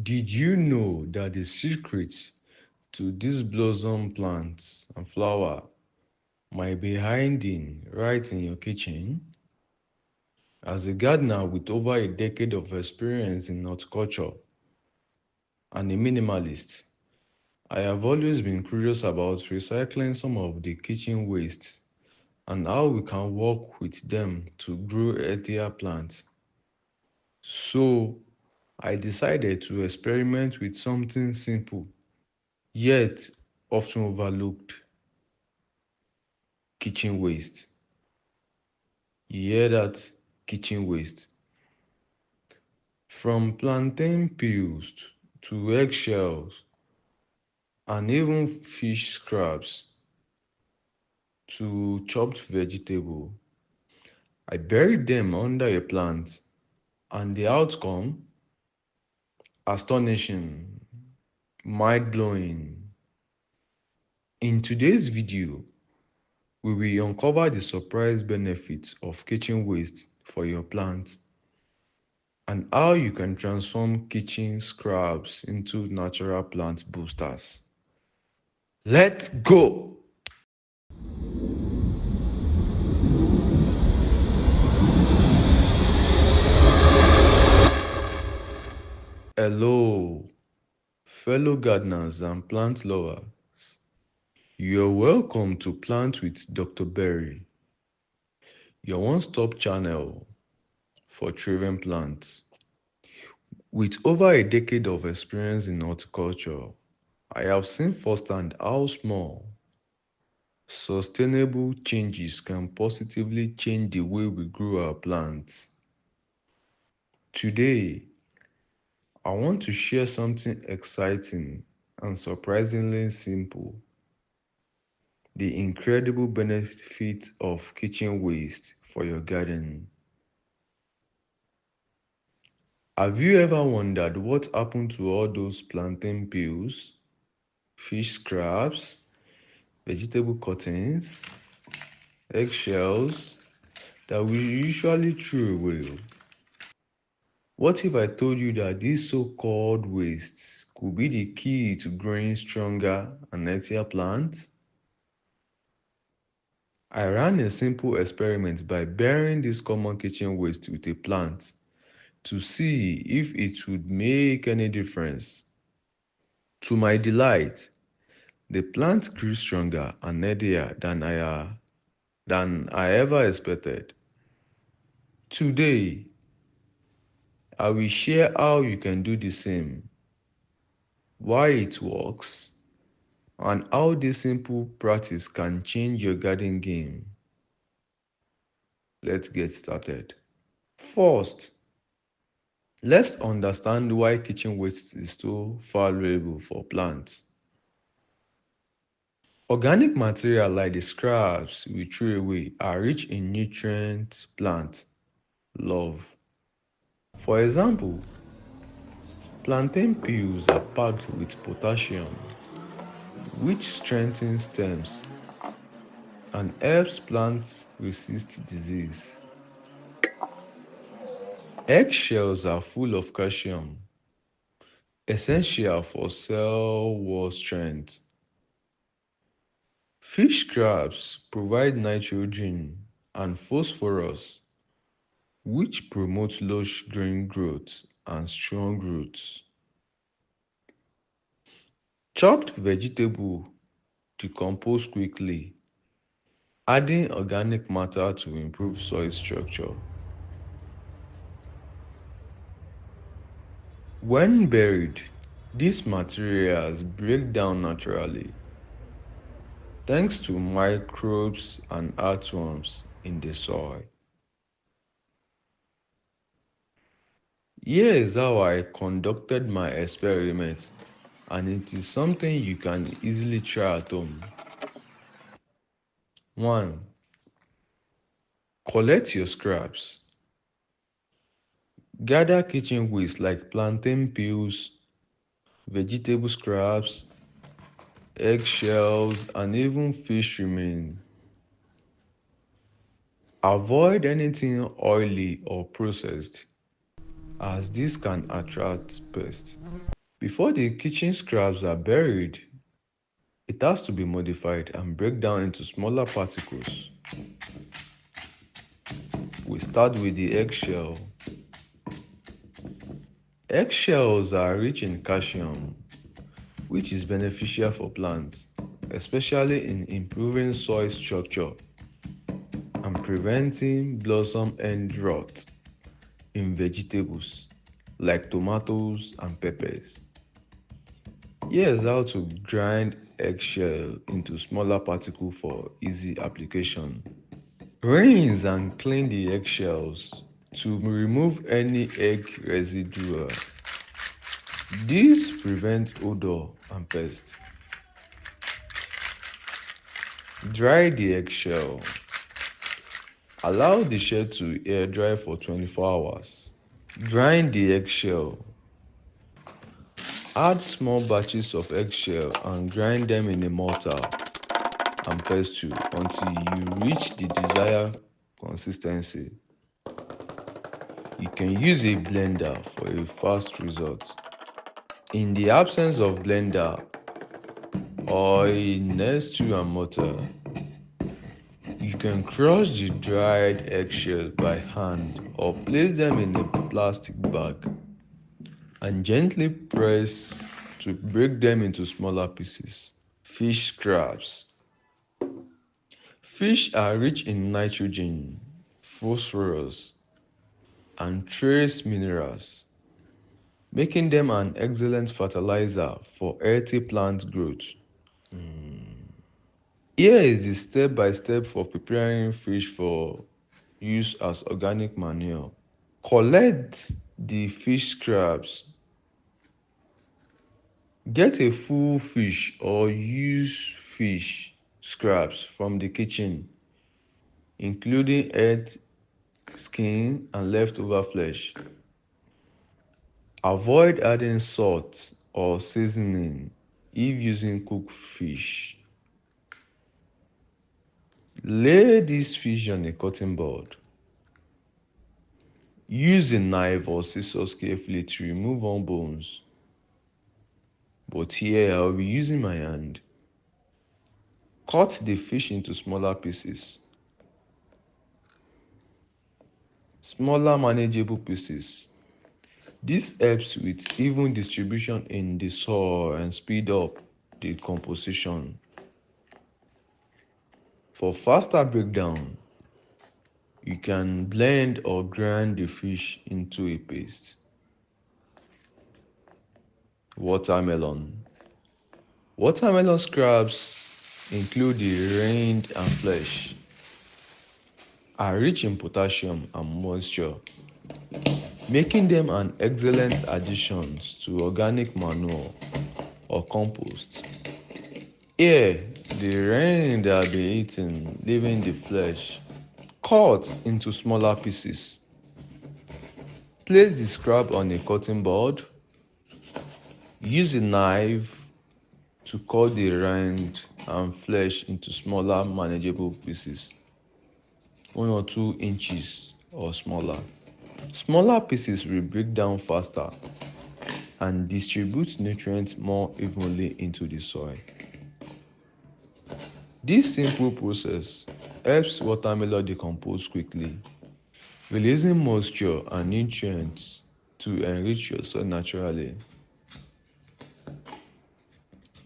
Did you know that the secret to these blossom plants and flower might be hiding right in your kitchen? As a gardener with over a decade of experience in horticulture and a minimalist, I have always been curious about recycling some of the kitchen waste and how we can work with them to grow healthier plants. So, I decided to experiment with something simple yet often overlooked: kitchen waste. You hear that? Kitchen waste. From plantain peels to eggshells and even fish scraps to chopped vegetable, I buried them under a plant, and the outcome? Astonishing, mind blowing. In today's video, we will uncover the surprise benefits of kitchen waste for your plants and how you can transform kitchen scraps into natural plant boosters. Let's go! Hello, fellow gardeners and plant lovers. You're welcome to Plant with Dr. Berry, your one-stop channel for thriving plants. With over a decade of experience in horticulture, I have seen firsthand how small, sustainable changes can positively change the way we grow our plants. Today, I want to share something exciting and surprisingly simple: the incredible benefit of kitchen waste for your garden. Have you ever wondered what happened to all those plantain peels, fish scraps, vegetable cuttings, eggshells that we usually throw away? What if I told you that these so-called wastes could be the key to growing stronger and healthier plants? I ran a simple experiment by burying this common kitchen waste with a plant to see if it would make any difference. To my delight, the plant grew stronger and healthier than I ever expected. Today, I will share how you can do the same, why it works, and how this simple practice can change your garden game. Let's get started. First, let's understand why kitchen waste is so valuable for plants. Organic material like the scraps we throw away are rich in nutrients plants love. For example, plantain peels are packed with potassium, which strengthens stems and helps plants resist disease. Eggshells are full of calcium, essential for cell wall strength. Fish scraps provide nitrogen and phosphorus, which promote lush green growth and strong roots. Chopped vegetable decompose quickly, adding organic matter to improve soil structure. When buried, these materials break down naturally thanks to microbes and earthworms in the soil. Here is how I conducted my experiment, and it is something you can easily try at home. 1. Collect your scraps. Gather kitchen waste like plantain peels, vegetable scraps, eggshells, and even fish remains. Avoid anything oily or processed. as this can attract pests. Before the kitchen scraps are buried, it has to be modified and break down into smaller particles. We start with the eggshell. Eggshells are rich in calcium, which is beneficial for plants, especially in improving soil structure and preventing blossom end rot in vegetables like tomatoes and peppers. Here's how to grind eggshell into smaller particles for easy application. Rinse and clean the eggshells to remove any egg residue. This prevents odor and pests. Dry the eggshell. Allow the shell to air dry for 24 hours. Grind the eggshell. Add small batches of eggshell and grind them in a mortar and pestle until you reach the desired consistency. You can use a blender for a fast result. In the absence of blender or a nestle and mortar, you can crush the dried eggshells by hand or place them in a plastic bag and gently press to break them into smaller pieces. Fish scraps. Fish are rich in nitrogen, phosphorus, and trace minerals, making them an excellent fertilizer for healthy plant growth. Here is the step-by-step for preparing fish for use as organic manure. Collect the fish scraps. Get a full fish or use fish scraps from the kitchen, including head, skin, and leftover flesh. Avoid adding salt or seasoning if using cooked fish. Lay this fish on a cutting board. Use a knife or scissors carefully to remove all bones. But here I'll be using my hand. Cut the fish into smaller pieces. Smaller manageable pieces. This helps with even distribution in the soil and speed up decomposition. For faster breakdown, you can blend or grind the fish into a paste. Watermelon. Watermelon scraps include the rind and flesh, are rich in potassium and moisture, making them an excellent addition to organic manure or compost. Here, the rind are being eaten, leaving the flesh. Cut into smaller pieces. Place the scrap on a cutting board. Use a knife to cut the rind and flesh into smaller manageable pieces, 1 or 2 inches or smaller. Smaller pieces will break down faster and distribute nutrients more evenly into the soil. This simple process helps watermelon decompose quickly, releasing moisture and nutrients to enrich your soil naturally.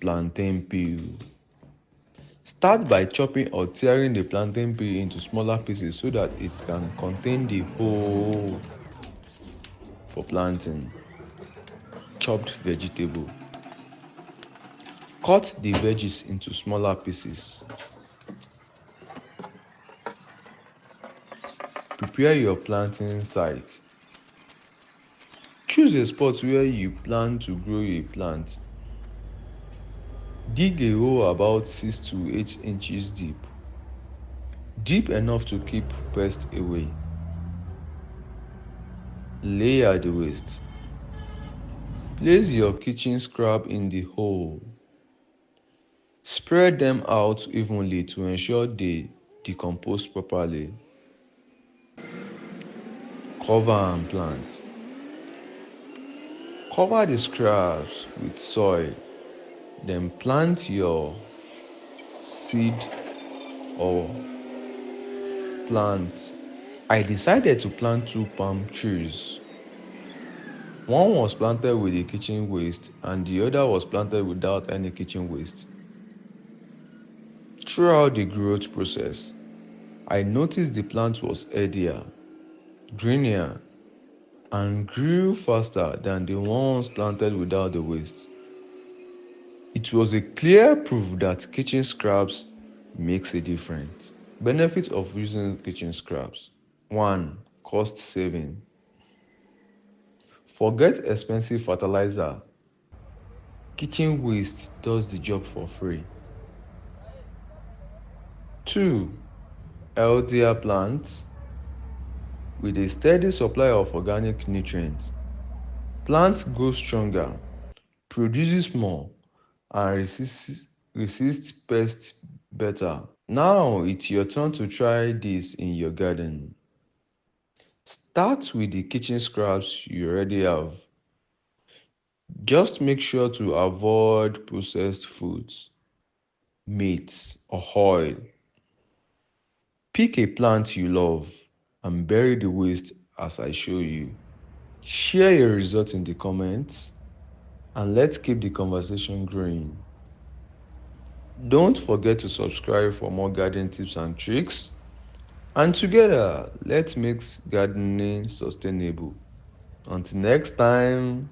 Plantain peel. Start by chopping or tearing the plantain peel into smaller pieces so that it can contain the whole for planting. Chopped vegetable. Cut the veggies into smaller pieces. Prepare your planting site. Choose a spot where you plan to grow a plant. Dig a hole about 6 to 8 inches deep. Deep enough to keep pests away. Lay at the waste. Place your kitchen scrap in the hole. Spread them out evenly to ensure they decompose properly. Cover and plant. Cover the scraps with soil, then plant your seed or plant. I decided to plant two palm trees. One was planted with the kitchen waste and the other was planted without any kitchen waste. Throughout the growth process, I noticed the plant was healthier, greener, and grew faster than the ones planted without the waste. It was a clear proof that kitchen scraps makes a difference. Benefits of using kitchen scraps. 1. Cost saving. Forget expensive fertilizer. Kitchen waste does the job for free. 2. Healthier plants. With a steady supply of organic nutrients, plants grow stronger, produces more, and resist pests better. Now it's your turn to try this in your garden. Start with the kitchen scraps you already have. Just make sure to avoid processed foods, meat, or oil. Pick a plant you love and bury the waste as I show you. Share your results in the comments and let's keep the conversation growing. Don't forget to subscribe for more gardening tips and tricks. And together, let's make gardening sustainable. Until next time.